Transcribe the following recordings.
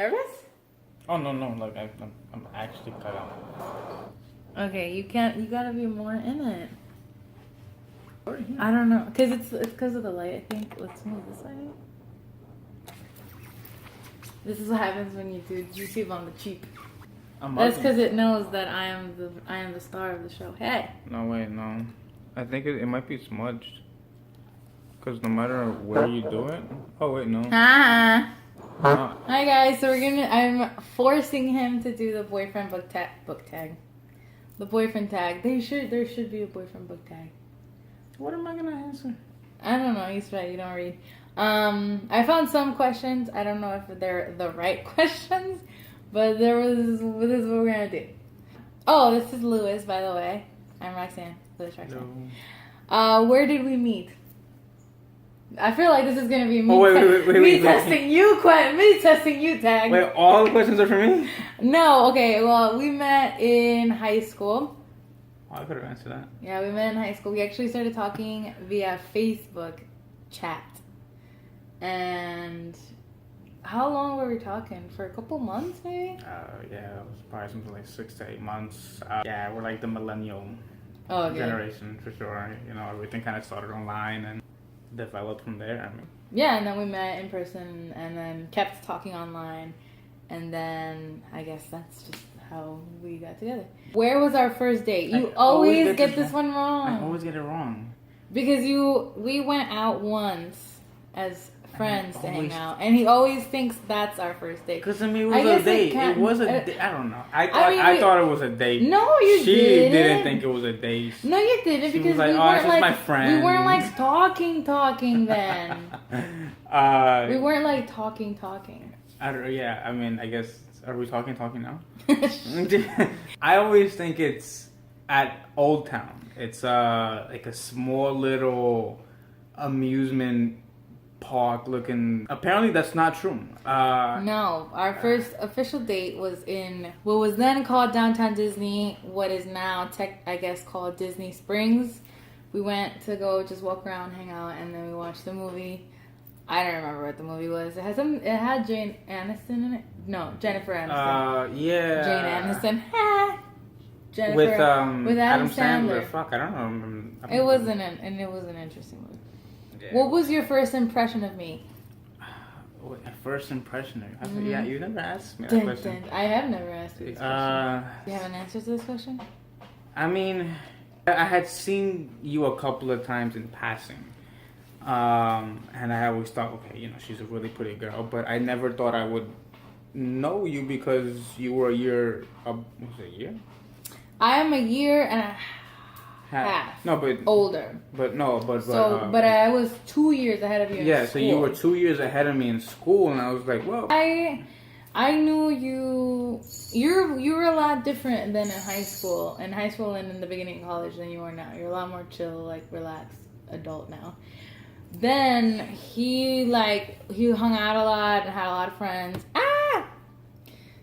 Nervous? Oh no, like I'm actually cut out. Okay, you gotta be more in it. I don't know, cause it's because of the light. I think. Let's move this way. This is what happens when you do YouTube on the cheap. That's because it knows that I am the star of the show. Hey. No, wait, no. I think it might be smudged. Cause no matter where you do it. Oh wait, no. Ah. No. Hi guys. So I'm forcing him to do the boyfriend book tag. The boyfriend tag. There should be a boyfriend book tag. What am I gonna answer? I don't know. He's right. You don't read. I found some questions. I don't know if they're the right questions, but this is what we're gonna do. Oh, this is Lewis, by the way. I'm Roxanne. Lewis Roxanne. Where did we meet? I feel like this is gonna be me testing you, tag. Wait, all the questions are for me? No. Okay. Well, we met in high school. Oh, I could have answered that. Yeah, we met in high school. We actually started talking via Facebook chat. And how long were we talking? For a couple months, maybe? Yeah, it was probably something like 6 to 8 months. Yeah, we're like the millennial generation for sure. You know, everything kind of started online and developed from there. I mean, yeah, and then we met in person and then kept talking online. And then I guess that's just how we got together. Where was our first date? You always get this one wrong. I always get it wrong. Because we went out once as friends to hang out, and he always thinks that's our first date. Because to me, it was a date. It was a date. I don't know. I thought it was a date. No, you didn't. She didn't think it was a date. No, you didn't, because was like, we oh, weren't it's like my friend. we weren't like talking then. We weren't like talking. I don't. Yeah, I mean, I guess. Are we talking now? I always think it's at Old Town. It's like a small little amusement park looking. Apparently that's not true. No, our first official date was in what was then called Downtown Disney, what is now I guess called Disney Springs. We went to go just walk around, hang out, and then we watched the movie. I don't remember what the movie was. It had Jane Aniston in it. No, Jennifer Aniston. Yeah. Jane Aniston. Jennifer with Adam Sandler. Fuck, I don't know. It was an interesting movie. Yeah. What was your first impression of me? First impression of you? Yeah, you never asked me that question. I have never asked you this question. Do you have an answer to this question? I mean, I had seen you a couple of times in passing. And I always thought, okay, you know, she's a really pretty girl, but I never thought I would know you because you were a year. Was it a year? I am a year and a half. No, but older. But I was 2 years ahead of you. Yeah, so you were 2 years ahead of me in school, and I was like, well, I knew you. You were a lot different than in high school. In high school and in the beginning of college than you are now. You're a lot more chill, like relaxed adult now. Then he hung out a lot and had a lot of friends.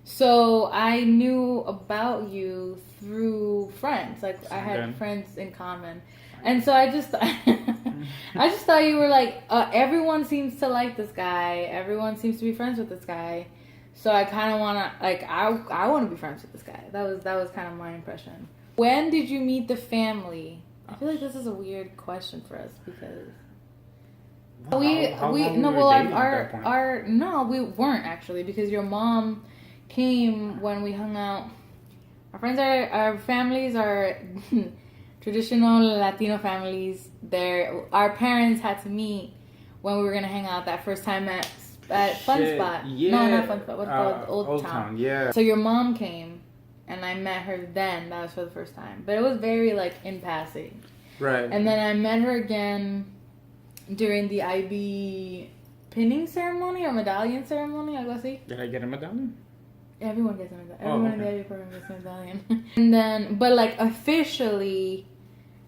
So I knew about you through friends. Like I had friends in common, and so I just thought you were like everyone seems to like this guy. Everyone seems to be friends with this guy. So I kind of wanna I want to be friends with this guy. That was kind of my impression. When did you meet the family? I feel like this is a weird question for us because. We weren't actually, because your mom came when we hung out. Our families are traditional Latino families. Our parents had to meet when we were gonna hang out that first time at Fun Spot. Yeah. No, not Fun Spot. What's called Old Town. Yeah. So your mom came, and I met her then. That was for the first time, but it was very like in passing. Right. And then I met her again during the IB pinning ceremony or medallion ceremony, algo así. Did I get a medallion? Everyone gets a medallion. Everyone in the IB program gets a medallion. And then, but like officially,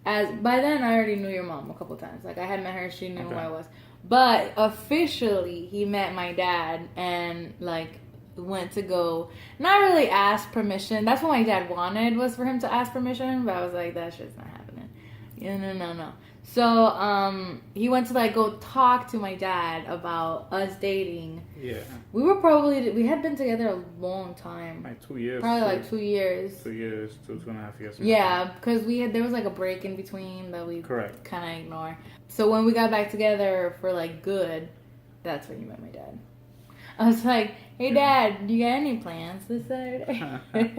by then I already knew your mom a couple times. Like I had met her, she knew who I was. But officially, he met my dad and like went to go, not really ask permission. That's what my dad wanted, was for him to ask permission. But I was like, that shit's not happening. No. So he went to like go talk to my dad about us dating. Yeah. We had been together a long time. Like 2 years. Probably like 2 years. 2 years, 2.5 years. Yeah, because there was like a break in between that we Correct. kind of ignore. So when we got back together for like good, that's when you met my dad. I was like, hey dad, you got any plans this Saturday?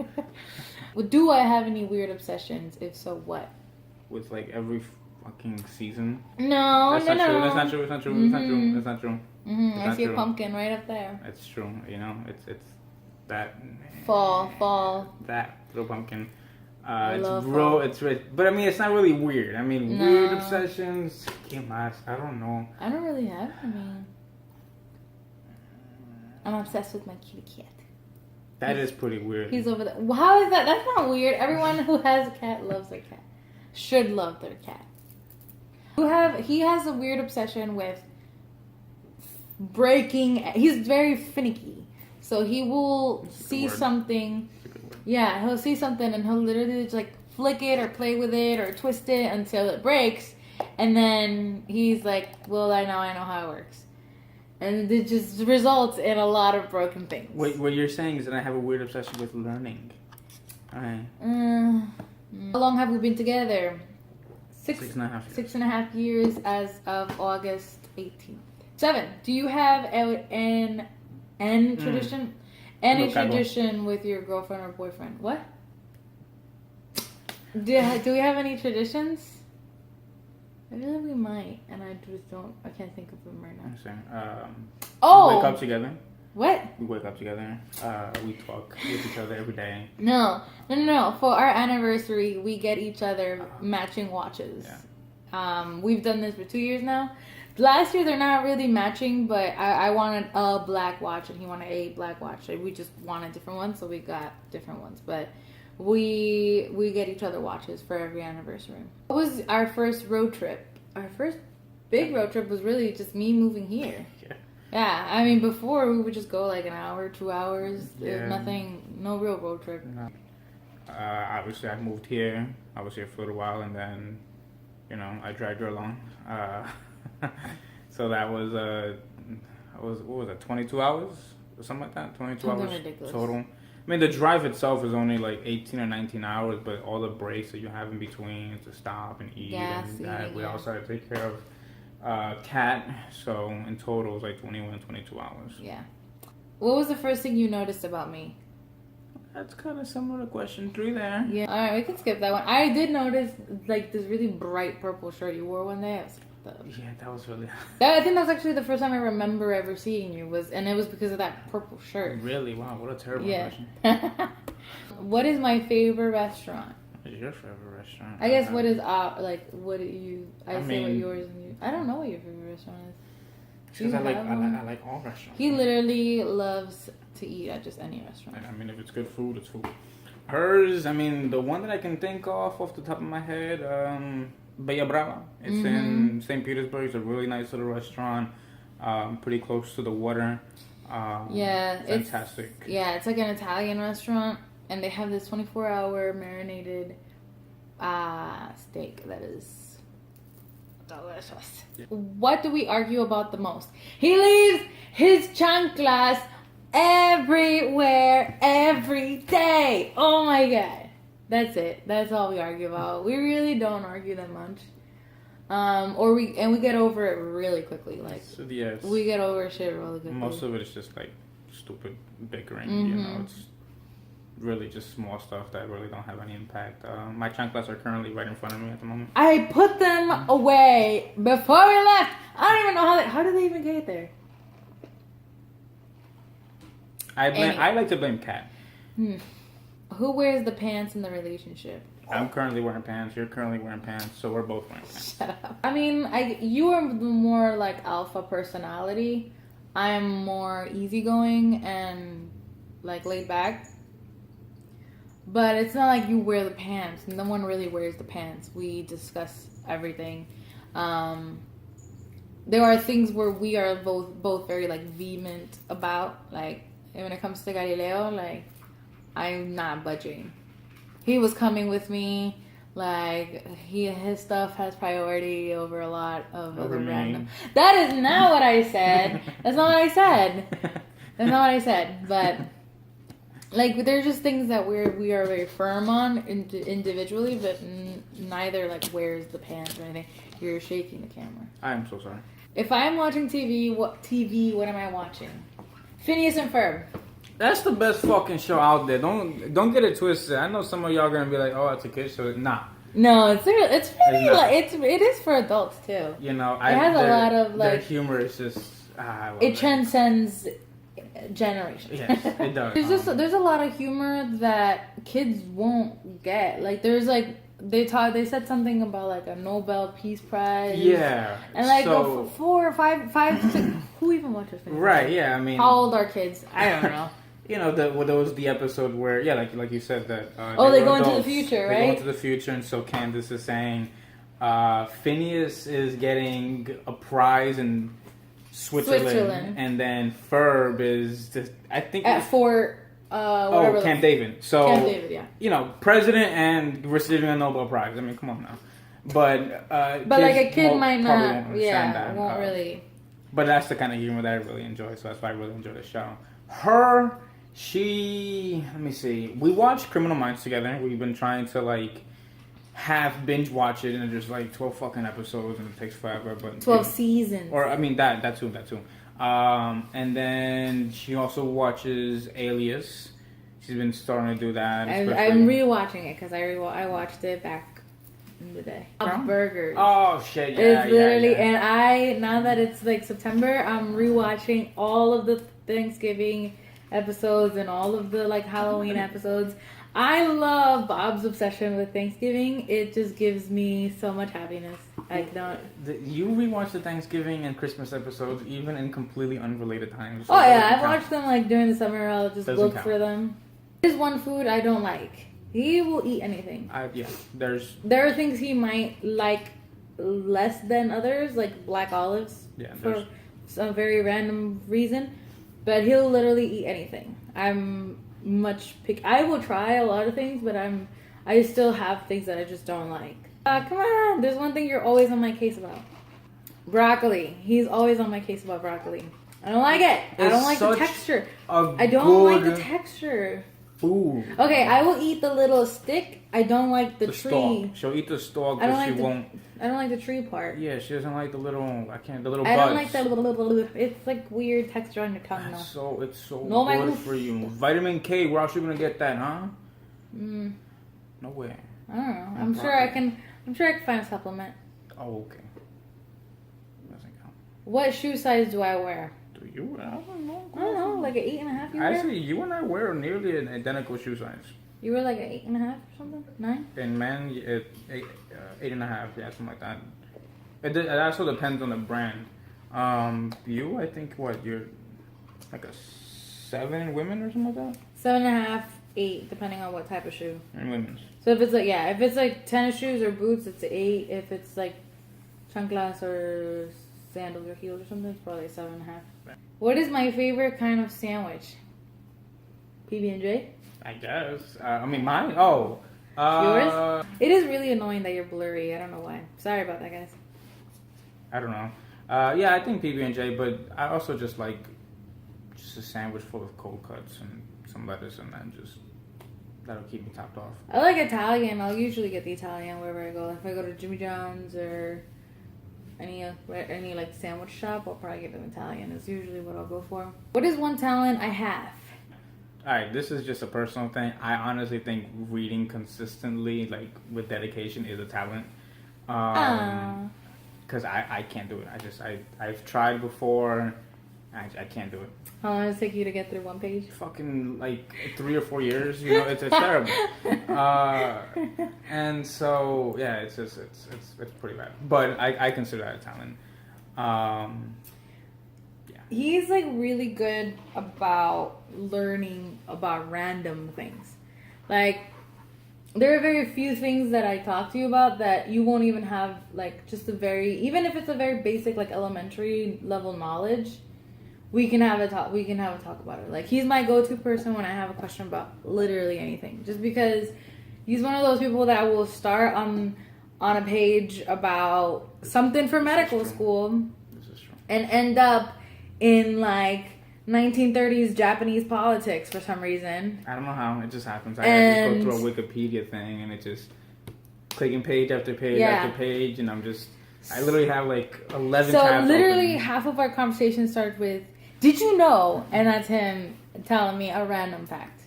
Well, do I have any weird obsessions? If so, what? With like every fucking season. No, That's no. not true. That's not true. It's not true. Mm-hmm. It's not true. That's not true. Mm-hmm. I see true. a pumpkin right up there. It's true. You know, it's that Fall. that little pumpkin. I It's love real. fall. It's rich, but I mean, it's not really weird. I mean, No. weird obsessions. I don't know. I don't really have. I mean, I'm obsessed with my kitty cat. That is pretty weird. He's over there. Well, how is that? That's not weird. Everyone who has a cat loves their cat. Should love their cat. He has a weird obsession with breaking. He's very finicky. So he will see something. Yeah, he'll see something and he'll literally just like flick it or play with it or twist it until it breaks. And then he's like, well, I know how it works. And it just results in a lot of broken things. What you're saying is that I have a weird obsession with learning. Alright. How long have we been together? 6.5 years. 6.5 years as of August 18th. 7. Do you have an tradition? Any Look, I will. tradition with your girlfriend or boyfriend? What? Do we have any traditions? I feel like we might, and I can't think of them right now. I'm saying, Oh! we wake up together. What? We wake up together. We talk with each other every day. No. For our anniversary, we get each other matching watches. Yeah. We've done this for 2 years now. Last year, they're not really matching, but I wanted a black watch, and he wanted a black watch. We just wanted different ones, so we got different ones. But we get each other watches for every anniversary. What was our first road trip? Our first big road trip was really just me moving here. Yeah, I mean, before we would just go like an hour, 2 hours. Yeah. No real road trip. No. Obviously, I moved here. I was here for a little while, and then, I dragged her along. So that was, what was it, 22 hours? Or something like that? 22 Something hours ridiculous. total. I mean, the drive itself is only like 18 or 19 hours, but all the breaks that you have in between to stop and eat, we also had to take care of Cat, so in total it was like 21, 22 hours. Yeah. What was the first thing you noticed about me? That's kind of similar to question 3 there. Yeah. All right, we can skip that one. I did notice like this really bright purple shirt you wore one day. I was like, Yeah, that was really... I think that was actually the first time I remember ever seeing you, and it was because of that purple shirt. Really? Wow, what a terrible question. What is my favorite restaurant? What is your favorite restaurant? I guess what is what do you... I say what yours and you... I don't know what your favorite restaurant is. Because I like all restaurants. He literally loves to eat at just any restaurant. I mean, if it's good food, it's food. Hers, I mean, the one that I can think of off the top of my head, Bella Brava. It's in St. Petersburg. It's a really nice little restaurant, pretty close to the water. Fantastic. It's like an Italian restaurant, and they have this 24-hour marinated steak that is delicious. Yeah. What do we argue about the most? He leaves his chanclas everywhere, every day. Oh my god. That's it. That's all we argue about. We really don't argue that much. We get over it really quickly. Like, yes. We get over shit really quickly. Most of it is just like stupid bickering, it's really just small stuff that really don't have any impact. My chanclas are currently right in front of me at the moment. I put them away before we left. I don't even know how did they even get there? I like to blame Kat. Who wears the pants in the relationship? I'm currently wearing pants. You're currently wearing pants. So we're both wearing pants. Shut up. I mean, you are the more like alpha personality. I'm more easygoing and like laid back. But it's not like you wear the pants. No one really wears the pants. We discuss everything. There are things where we are both very like vehement about. Like when it comes to Galileo, like I'm not budging. He was coming with me Like his stuff has priority over a lot of Over other me. random. That is not what I said. That's not what I said. That's not what I said. But like, there's just things that we are very firm on individually, but neither like wears the pants or anything. You're shaking the camera. I am so sorry. If I'm watching TV, what am I watching? Phineas and Ferb. That's the best fucking show out there. Don't get it twisted. I know some of y'all are gonna be like, "Oh, it's a kid show." Nah. No, it's pretty it is for adults too. You know, it has a lot of their like humor is just. It transcends generations. Yes, it does. There's a lot of humor that kids won't get. Like there's like they said something about like a Nobel Peace Prize. Yeah. And like 4 or 5, 6, who even watches things? Right. Yeah. I mean, how old are kids? I don't know. You know, there was the episode where, like you said that. They go into the future, right? They go into the future, and so Candace is saying, Phineas is getting a prize in Switzerland. And then Ferb is just, I think at Fort. Camp David. So Camp David, yeah. You know, president and receiving a Nobel Prize. I mean, come on now. But like a kid might not. Won't really. But that's the kind of humor that I really enjoy. So that's why I really enjoy the show. Let me see. We watched Criminal Minds together. We've been trying to like half binge watch it, and there's like 12 fucking episodes, and it takes forever. But 12 seasons. Or I mean that too. And then she also watches Alias. She's been starting to do that. I'm rewatching it because I watched it back in the day. Burgers. Oh shit! Yeah, it's literally, and now that it's like September, I'm rewatching all of the Thanksgiving episodes and all of the like Halloween episodes. I love Bob's obsession with Thanksgiving. It just gives me so much happiness. I don't. You rewatch the Thanksgiving and Christmas episodes even in completely unrelated times. So I've watched them like during the summer. I'll just look for them. There's one food I don't like. He will eat anything. There are things he might like less than others, like black olives. Yeah. For some very random reason, but he'll literally eat anything. I'm much I will try a lot of things, but I still have things that I just don't like. Come on, there's one thing you're always on my case about. Broccoli. He's always on my case about broccoli. I don't like it. I don't like the texture. I don't like the texture. Food. Okay, I will eat the little stick. I don't like the tree. Stalk. She'll eat the stalk, but she won't. I don't like the tree part. Yeah, she doesn't like the little. The little. I don't buds. like the little. It's like weird texture on your tongue. It's so good for you. Vitamin K. Where else are you gonna get that, huh? No way. I don't know. I'm sure I can find a supplement. Oh, okay. Doesn't count. What shoe size do I wear? Do you? I don't know. Like an 8.5. Actually, you and I wear nearly an identical shoe size. You were like an 8.5 or something? 9? In men, 8.5. Yeah, something like that. It also depends on the brand. You, I think, you're like a 7 in women or something like that? 7.5, 8, depending on what type of shoe. In women's. So if it's like tennis shoes or boots, it's 8. If it's like chanclas or sandals or heels or something, it's probably 7.5. Right. What is my favorite kind of sandwich? PB&J? I guess. I mean, mine. Oh. Yours? It is really annoying that you're blurry. I don't know why. Sorry about that, guys. I don't know. Yeah, I think PB&J, but I also just like a sandwich full of cold cuts and some lettuce, and then just that'll keep me topped off. I like Italian. I'll usually get the Italian wherever I go. If I go to Jimmy John's or any like sandwich shop, I'll probably get an Italian. Is usually what I'll go for. What is one talent I have? Alright, this is just a personal thing. I honestly think reading consistently, like with dedication, is a talent. Because I can't do it. I've tried before. I can't do it. How long does it take you to get through one page? Fucking like 3 or 4 years. You know, it's terrible. And so yeah, it's pretty bad. But I consider that a talent. Yeah. He's like really good about learning about random things. Like, there are very few things that I talk to you about that you won't even have like just even if it's a very basic like elementary level knowledge, we can have a talk about it. Like, he's my go-to person when I have a question about literally anything, just because He's one of those people that will start on a page about something for medical school and end up in like 1930s Japanese politics for some reason. I don't know how. It just happens. I just go through a Wikipedia thing and it just clicking page after page after page, and I literally have like 11 tabs literally open. Half of our conversation starts with, "Did you know?" And that's him telling me a random fact.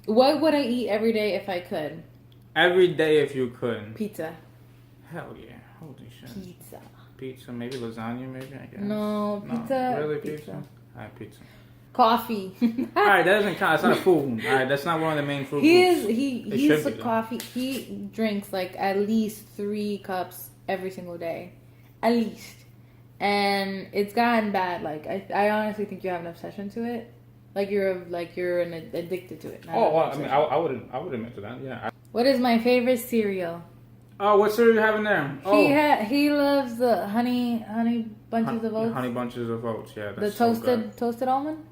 What would I eat every day if I could? Every day if you could. Pizza. Hell yeah. Holy shit. Pizza, maybe lasagna, maybe, I guess. No, pizza. Really, pizza? Alright, pizza. Coffee. Alright, that doesn't count. That's not a food. Alright, that's not one of the main food groups. He's a coffee. He drinks like at least 3 cups every single day. At least. And it's gotten bad. Like, I honestly think you have an obsession to it. Like you're addicted to it. Oh, well, I mean, I would admit to that. Yeah. What is my favorite cereal? Oh, what cereal you having there? Oh, he loves the honey bunches of oats. Honey bunches of oats. Yeah, that's the toasted almond.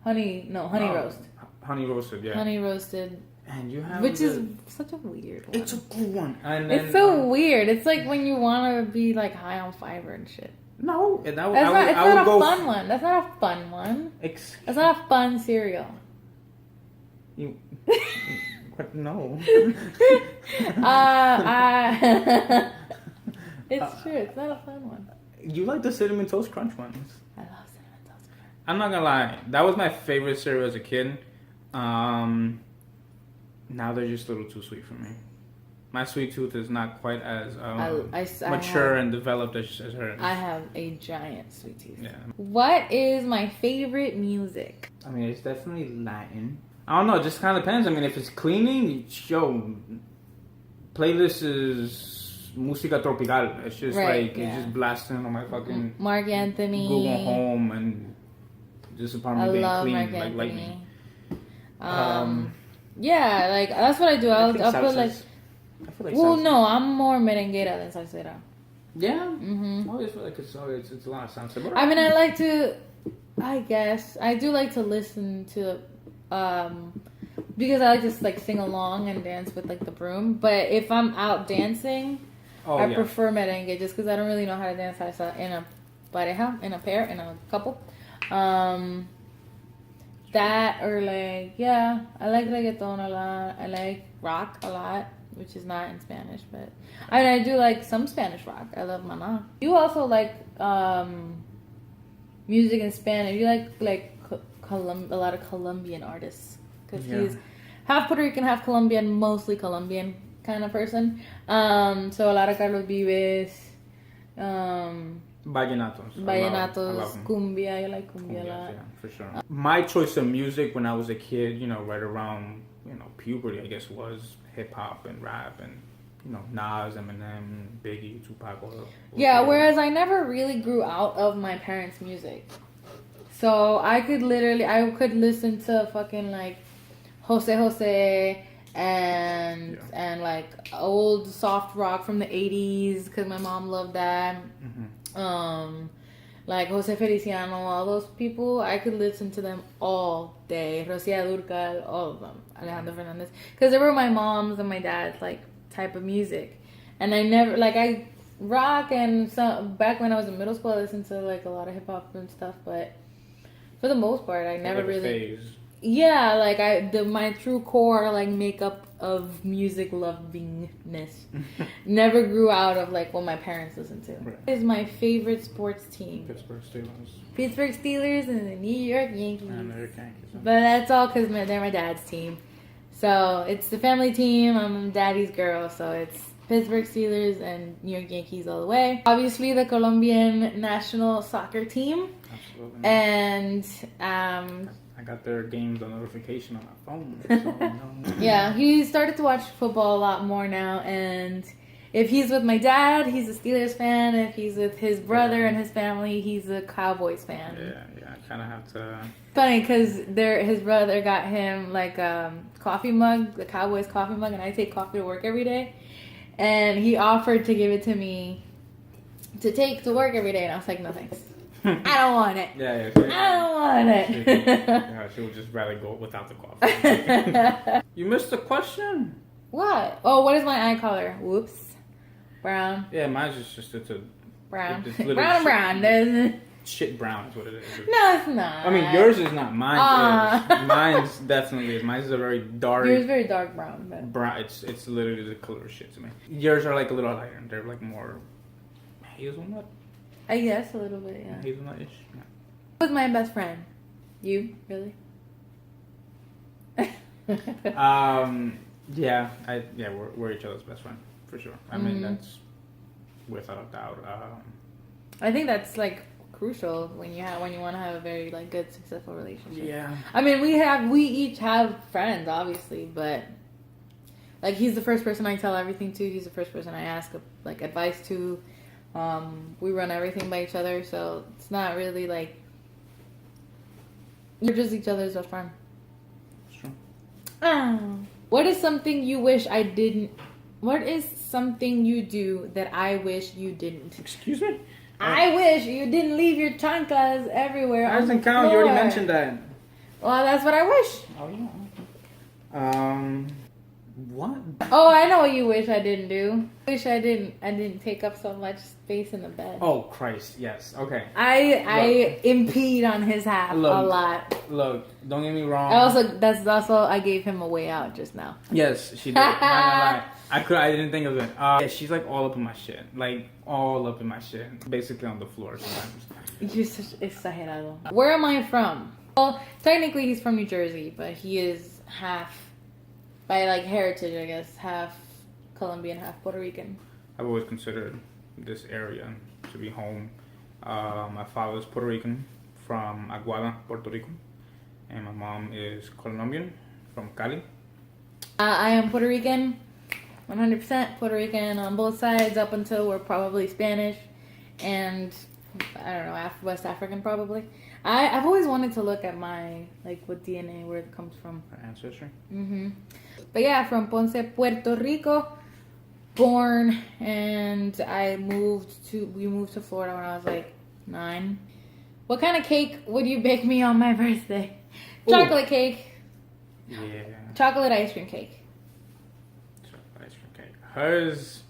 Honey roast. Honey roasted. Yeah. Honey roasted. And you have which is such a weird one. It's a good one. And then, it's so weird. It's like when you want to be like high on fiber and shit. No, it's not a fun one. That's not a fun one. That's not a fun cereal. But no. It's true. It's not a fun one. You like the Cinnamon Toast Crunch ones? I love Cinnamon Toast Crunch. I'm not gonna lie. That was my favorite cereal as a kid. Now they're just a little too sweet for me. My sweet tooth is not quite as mature and developed as hers. I have a giant sweet tooth. Yeah. What is my favorite music? I mean, it's definitely Latin. I don't know. It just kind of depends. I mean, if it's cleaning, playlist is música tropical. It's just it's just blasting on my fucking Mark Anthony, Google Home, and just upon me being clean Mark like Anthony. lightning. Yeah, like that's what I do. I'll put like. No, I'm more merenguera than salsera. Yeah? Mm-hmm. I always feel like it's a lot of salsa. I mean, I do like to listen to, because I like to like sing along and dance with like the broom. But if I'm out dancing, I prefer merengue just because I don't really know how to dance salsa in a pareja, in a pair, in a couple. That or like, I like reggaeton a lot. I like rock a lot, which is not in Spanish, but I mean, I do like some Spanish rock. I love Maná. You also like music in Spanish. You like a lot of Colombian artists because he's half Puerto Rican, half Colombian, mostly Colombian kind of person. So a lot of Carlos Vives. Vallenatos, cumbia. I like cumbia a lot. Yeah, for sure. My choice of music when I was a kid, right around, puberty, I guess, was hip hop and rap and, Nas, Eminem, Biggie, Tupac. Whereas I never really grew out of my parents' music. So I could listen to fucking like Jose and like old soft rock from the 80s because my mom loved that. Mm-hmm. Like Jose Feliciano, all those people, I could listen to them all day. Rosia Durcal, all of them. Alejandro Fernandez, because they were my mom's and my dad's like type of music. And I never I rock and some back when I was in middle school, I listened to like a lot of hip hop and stuff. But for the most part, I never really. Phase. Yeah, like my true core like makeup of music lovingness never grew out of like what my parents listened to. Right. Is my favorite sports team Pittsburgh Steelers and the New York Yankees. But that's all because they're my dad's team. So it's the family team. I'm daddy's girl, so it's Pittsburgh Steelers and New York Yankees all the way. Obviously, the Colombian national soccer team. Absolutely. And I got their games on notification on my phone. So, Yeah, he started to watch football a lot more now, and if he's with my dad, he's a Steelers fan. If he's with his brother and his family, he's a Cowboys fan. Yeah, I kind of have to. Funny because his brother got him like a coffee mug, the Cowboys coffee mug, and I take coffee to work every day, and he offered to give it to me to take to work every day, and I was like, no thanks. I don't want it. Yeah. I don't want it. She would just rather go without the coffee. You missed the question. What? Oh, what is my eye color? Whoops. Brown. Yeah, mine's just it's a Brown. It's Brown. shit brown is what it is. No, it's not. I mean, yours is not. Mine is. Mine's definitely is. Mine's is a very dark. Yours is very dark brown. But... Brown. It's literally the color of shit to me. Yours are like a little lighter. They're like more hazelnut. I guess a little bit, yeah. Hazelnut-ish. Yeah. Who's my best friend? You really? Yeah. We're each other's best friend for sure. I mean, that's without a doubt. I think that's like crucial when you want to have a very like good successful relationship. Yeah. I mean, we each have friends, obviously, but like he's the first person I tell everything to. He's the first person I ask like advice to. We run everything by each other, so it's not really like you're just each other's best friend. Sure. What is something you wish I didn't? What is something you do that I wish you didn't? Excuse me? I wish you didn't leave your chanclas everywhere. That doesn't count. You already mentioned that. Well, that's what I wish. Oh, yeah. What? Oh, I know what you wish I didn't do. I wish I didn't take up so much space in the bed. Oh, Christ. Yes. Okay. I impede on his half a lot. Look, don't get me wrong. I gave him a way out just now. Yes, she did. Not gonna lie. I didn't think of it. Yeah, she's like all up in my shit. Like all up in my shit. Basically on the floor sometimes. You're such exagerado. Where am I from? Well, technically he's from New Jersey, but he is half, by like heritage, I guess, half Colombian, half Puerto Rican. I've always considered this area to be home. My father's Puerto Rican from Aguada, Puerto Rico, and my mom is Colombian from Cali. I am Puerto Rican, 100% Puerto Rican on both sides up until we're probably Spanish, and I don't know, West African probably. I've always wanted to look at my, like, what DNA, where it comes from. Ancestry? Mm-hmm. But yeah, from Ponce, Puerto Rico, born, and we moved to Florida when I was like 9. What kind of cake would you bake me on my birthday? Chocolate cake. Yeah. Chocolate ice cream cake. Chocolate ice cream cake. Hers,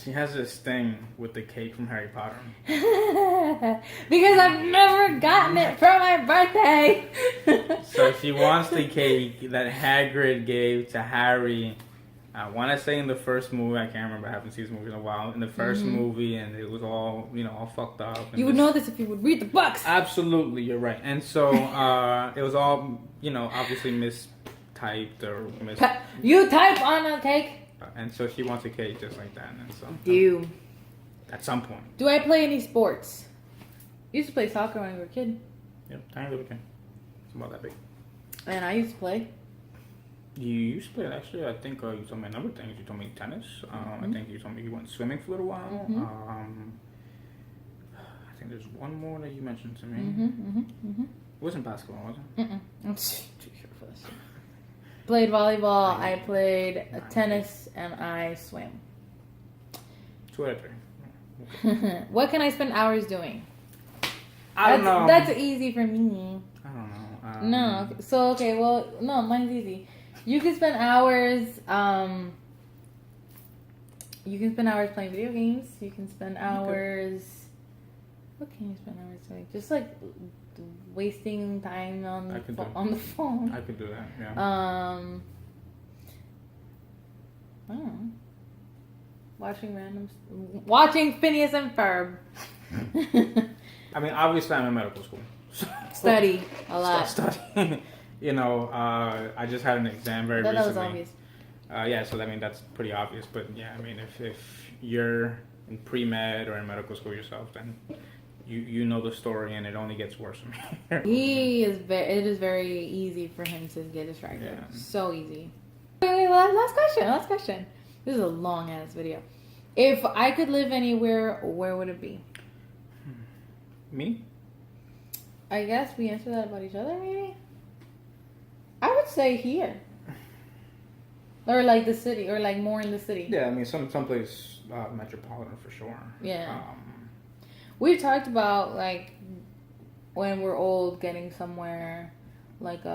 she has this thing with the cake from Harry Potter. Because I've never gotten it for my birthday. So she wants the cake that Hagrid gave to Harry. I want to say in the first movie, I can't remember, I haven't seen this movie in a while. In the first movie, and it was all, all fucked up. You would know this if you would read the books. Absolutely, you're right. And so it was all, obviously mistyped or You type on a cake? And so she wants a cake just like that. And so, at some point. Do I play any sports? You used to play soccer when you were a kid. Yep, tiny little kid. It's about that big. And I used to play. You used to play, actually. I think you told me a number of things. You told me tennis. I think you told me you went swimming for a little while. I think there's one more that you mentioned to me. It wasn't basketball, was it? I'm too sure for this. Played volleyball, I played tennis, and I swam. 2 out of 3. Okay. What can I spend hours doing? I don't know. That's easy for me. I don't know. No. So, okay, well, no, mine's easy. You can spend hours, playing video games. You can spend hours, what can you spend hours doing? Just like wasting time on the phone. I could do that, yeah. I don't know. Watching Phineas and Ferb. I mean, obviously I'm in medical school. Study a lot. Studying. I just had an exam very recently. That was obvious. Yeah, so I mean that's pretty obvious. But yeah, I mean if you're in pre-med or in medical school yourself, then you know the story, and it only gets worse from here. It is very easy for him to get distracted. Yeah. So easy. Wait, last question. This is a long ass video. If I could live anywhere, where would it be? Me? I guess we answer that about each other, maybe? I would say here. Or like the city, or like more in the city. Yeah, I mean someplace metropolitan for sure. Yeah. We've talked about like when we're old getting somewhere like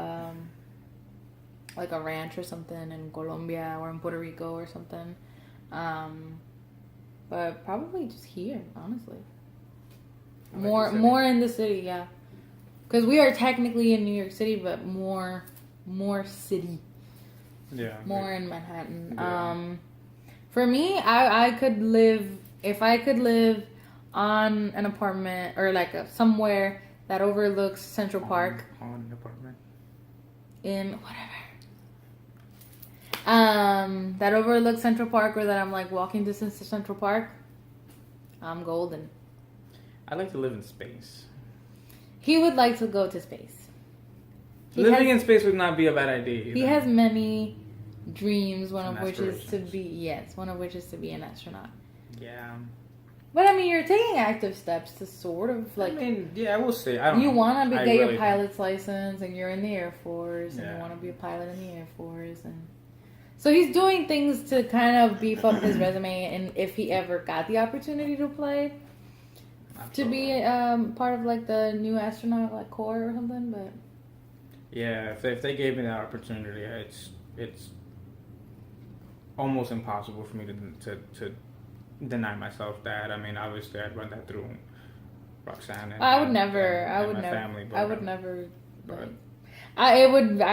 like a ranch or something in Colombia or in Puerto Rico or something. But probably just here, honestly. More in the city, yeah. Because we are technically in New York City, but more city. Yeah. More in Manhattan. Yeah. For me, I could live, if I could live on an apartment or like somewhere that overlooks Central Park. On an apartment. In whatever. That overlooks Central Park, or that I'm like walking distance to Central Park. I'm golden. I like to live in space. He would like to go to space. Living in space would not be a bad idea either. He has many dreams, one of which is to be an astronaut. Yeah. But I mean, you're taking active steps to sort of like. I mean, yeah, I will say. I don't you know. want to get really your pilot's license, and you're in the Air Force, and Yeah. you want to be a pilot in the Air Force, and so he's doing things to kind of beef up his resume. And if he ever got the opportunity to play, to be part of like the new astronaut like corps or something, but yeah, if they gave me that opportunity, it's almost impossible for me to deny myself that. I mean, obviously, I'd run that through Roxanne. And I would never. Family, but, I would never. Like, I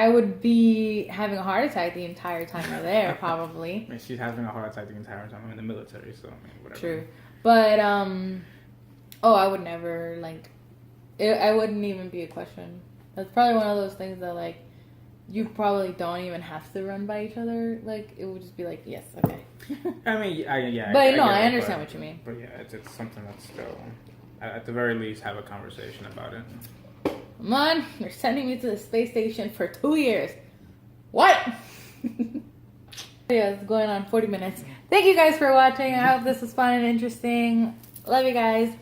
would be having a heart attack the entire time you're there, probably. I mean, she's having a heart attack the entire time I'm in the military, so I mean, whatever. True, but I would never like. I wouldn't even be a question. That's probably one of those things that like. You probably don't even have to run by each other. Like, it would just be like, yes, okay. I mean, yeah. But I understand what you mean. But yeah, it's something that's still, at the very least, have a conversation about it. Come on, you're sending me to the space station for 2 years. What? Yeah, it's going on 40 minutes. Thank you guys for watching. I hope this was fun and interesting. Love you guys.